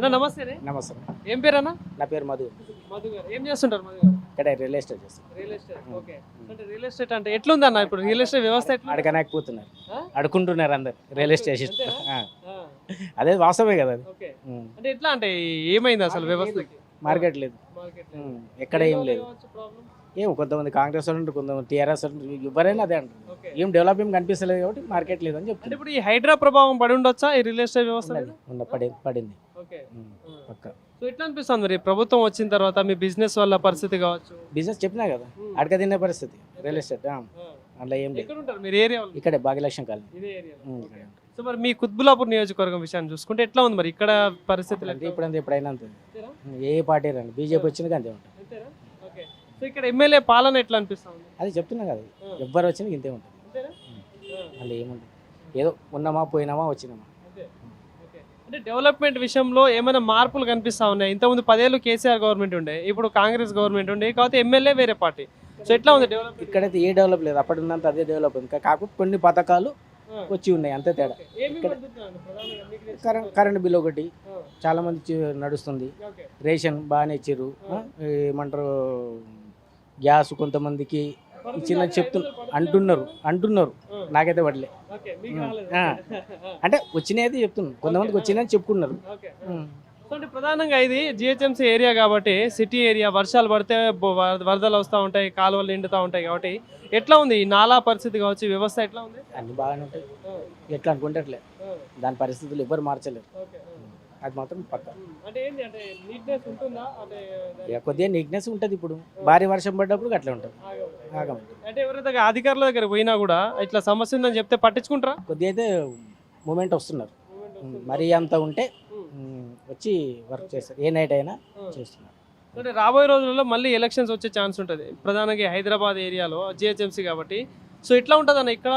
అన్న నమస్తే. నమస్తే. ఏం పేరు అన్న? నా పేరు మధు. మధు గారు ఏం చేస్తుంటారు? మధు గారు ఇక్కడ రియల్ ఎస్టేట్ చేస్తాను. Real estate. ఓకే. అంటే రియల్ ఎస్టేట్ అంటే ఎట్లుంది అన్న ఇప్పుడు రియల్ ఎస్టేట్ వ్యవస్థ ఎట్లా? అడగనాకపోతున్నారు, అడుకుంటున్నారు అందరు రియల్ ఎస్టేట్. అంతేనా? అదే వాస్తవమే కదా అది. ఓకే. అంటే ఎట్లా అంటే ఏమైంది అసలు వ్యవస్థకి? మార్కెట్ లేదు, మార్కెట్ ఎక్కడ ఏం లేదు. ఏం కొంతమంది కాంగ్రెస్ వాళ్ళు ఉంటారు, కొంతమంది టీఆర్ఎస్ వాళ్ళు, ఎవరైనా అదే అంటారు. ఏం డెవలప్ ఏం కనిపిస్తలేదు కాబట్టి మార్కెట్ లేదని అంటే చెప్తారు. ఇప్పుడు ఈ హైడ్రా ప్రభావం పడి ఉండొచ్చా ఈ రియల్ ఎస్టేట్ వ్యవస్థ మీద? పడింది. ఓకే. పక్క సో ఎట్లా అనిపిస్తుంది మరి ప్రభుత్వం వచ్చిన తర్వాత మీ బిజినెస్ వల్ల పరిస్థితి కావచ్చు? బిజినెస్ చెప్పినా కదా, అడక తినే పరిస్థితి రియల్ ఎస్టేట్. అట్లా ఏం లేదు. ఎక్కడ ఉంటారు మీరు? ఏరియా ఇక్కడే భాగ్యలక్ష్మి కాలనీ. ఇదే ఏరియా. సో మరి మీ కుత్బులాపూర్ నియోజకవర్గం విషయాన్ని చూసుకుంటే ఎట్లా ఉంది మరి ఇక్కడ పరిస్థితులు? అంటే ఇప్పుడంతా ఎప్పుడైనా అంతే, ఏ పార్టీ రండి, బీజేపీ వచ్చినా అంతే ఉంటుంది. ఓకే. సో ఇక్కడ ఎమ్మెల్యే పాలన ఎట్లా అనిపిస్తుంది? అది చెప్తున్నా కదా, ఎవ్వరు వచ్చినా ఇంతే ఉంటుంది. మళ్ళీ ఏముంటుంది, ఏదో ఉన్నామా పోయినామా వచ్చినామా. అంటే డెవలప్మెంట్ విషయంలో ఏమైనా మార్పులు కనిపిస్తా ఉన్నాయి? ఇంతకుముందు 10 ఏళ్ళు కేసీఆర్ గవర్నమెంట్ ఉండే, ఇప్పుడు కాంగ్రెస్ గవర్నమెంట్ ఉండే, కాకపోతే ఎమ్మెల్యే వేరే పార్టీ. సో ఎట్లా ఉంది డెవలప్మెంట్? ఇక్కడైతే ఏ డెవలప్ లేదు, అప్పటి ఉన్నంత అదే డెవలప్ ఉంది. కాకపోతే కొన్ని పథకాలు వచ్చి ఉన్నాయి, అంతే తేడా. కరెంట్ బిల్ ఒకటి చాలా మంది నడుస్తుంది, రేషన్ బాగానే ఇచ్చారు. ఏమంటారు, గ్యాస్ కొంతమందికి ఇచ్చిన అంటున్నారు, నాకైతే పడలే. అంటే వచ్చినాయి చెప్తున్నాను, కొంతమందికి వచ్చినాయని చెప్పుకున్నారు. అంటే ప్రధానంగా ఇది జిహెచ్ఎంసీ ఏరియా కాబట్టి, సిటీ ఏరియా, వర్షాలు పడితే వరదలు వస్తూ ఉంటాయి, కాలువలు నిండుతూ ఉంటాయి కాబట్టి ఎట్లా ఉంది ఈ నాలా పరిస్థితి కావచ్చు, వ్యవస్థ ఎట్లా ఉంది? అన్ని బాగానే ఉంటాయి, ఎట్లా అనుకుంటే అట్లే. దాని పరిస్థితులు ఎవ్వరు మార్చలేరు, అది మాత్రం పక్క. అంటే ఏంటి అంటే నీట్నెస్ ఉంటుందా? అంటే కొద్దిగా నీట్నెస్ ఉంటుంది. ఇప్పుడు భారీ వర్షం పడ్డప్పుడు అట్లా ఉంటుంది. అంటే ఎవరైతే అధికారుల దగ్గర పోయినా కూడా ఇట్లా సమస్య ఉందని చెప్తే పట్టించుకుంటారా? కొద్దిగా అయితే మూమెంట్ వస్తున్నారు, మరీ అంత ఉంటే వచ్చి వర్క్ చేస్తారు, ఏ నైట్ అయినా చేస్తున్నారు. అంటే రాబోయే రోజుల్లో మళ్ళీ ఎలక్షన్స్ వచ్చే ఛాన్స్ ఉంటుంది, ప్రధానంగా హైదరాబాద్ ఏరియాలో జిహెచ్ఎంసీ కాబట్టి. సో ఎట్లా ఉంటుంది అన్న ఇక్కడ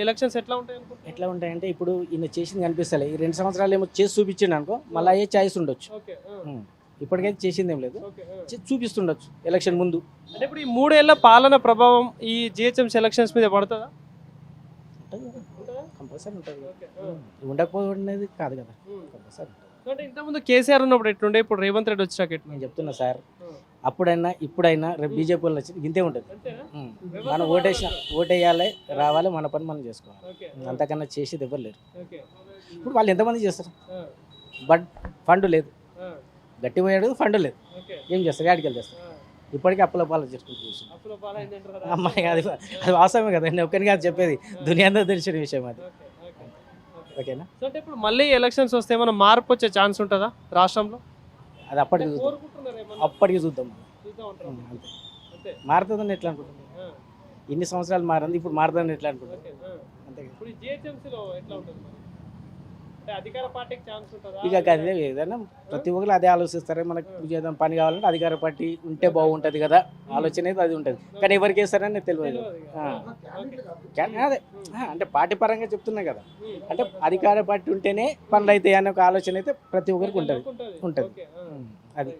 ఎలక్షన్స్ ఎట్లా ఉంటాయి? ఎట్లా ఉంటాయంటే ఇప్పుడు ఈయన చేసింది కనిపిస్తలే, ఈ 2 సంవత్సరాలు ఏమో చేసి చూపించిండు అనుకో, మళ్ళీ అయ్యే ఛాయిస్ ఉండొచ్చు. ఇప్పటికైతే చేసింది ఏం లేదు, చూపిస్తుండొచ్చు ఎలక్షన్ ముందు. అంటే ఇప్పుడు ఈ 3 ఏళ్ల పాలన ప్రభావం ఈ జిహెచ్ఎంసీ ఎలక్షన్స్ మీద పడుతుందా? కంపల్సరీ ఉంటుంది, ఉండకపోవడం కాదు కదా, కంపల్సరీ. అంటే ఇంతకుముందు కేసీఆర్ ఉన్నప్పుడు ఎట్లుండే, ఇప్పుడు రేవంత్ రెడ్డి వచ్చాక ఎట్లా? నేను చెప్తున్నా సార్, అప్పుడైనా ఇప్పుడైనా రేపు బీజేపీ వాళ్ళు వచ్చి ఇంతే ఉంటుంది. మనం ఓటేయాలి, రావాలి, మన పని మనం చేసుకోవాలి, అంతకన్నా చేసేది ఎవరు లేరు. ఇప్పుడు వాళ్ళు ఎంతమంది చేస్తారు, బట్ ఫండ్ లేదు, గట్టి పోయాడు, ఫండ్ లేదు, ఏం చేస్తారు, యాడికి చేస్తారు. ఇప్పటికీ అప్పుల పాలు చేసుకుంటూ చూస్తున్నాం. అమ్మాయి అది వాస్తవమే కదా, నేను ఒక్కరిని కాదు చెప్పేది, దునియా అంతా తెలిసిన విషయం అది. ఓకేనా? అంటే ఇప్పుడు మళ్ళీ ఎలక్షన్స్ వస్తే ఏమైనా మార్పు వచ్చే ఛాన్స్ ఉంటుందా రాష్ట్రంలో? అది అప్పటికి చూద్దాం. అంతే, మారుతుందని ఎట్లా అనుకుంటున్నాను, ఇన్ని సంవత్సరాలు మారింది, ఇప్పుడు మారుతుందని ఎట్లా అనుకుంటున్నాను. అంతే. ఇక అదే ఏదైనా ప్రతి ఒక్కరు అదే ఆలోచిస్తారు, మనకు చేద్దాం పని కావాలంటే అధికార పార్టీ ఉంటే బాగుంటుంది కదా, ఆలోచన అయితే అది ఉంటుంది. కానీ ఎవరికి వేస్తారని తెలియదు. కానీ అదే అంటే పార్టీ పరంగా చెప్తున్నా కదా, అంటే అధికార పార్టీ ఉంటేనే పనులు అవుతాయి అనే ఒక ఆలోచన అయితే ప్రతి ఒక్కరికి ఉంటుంది. అది.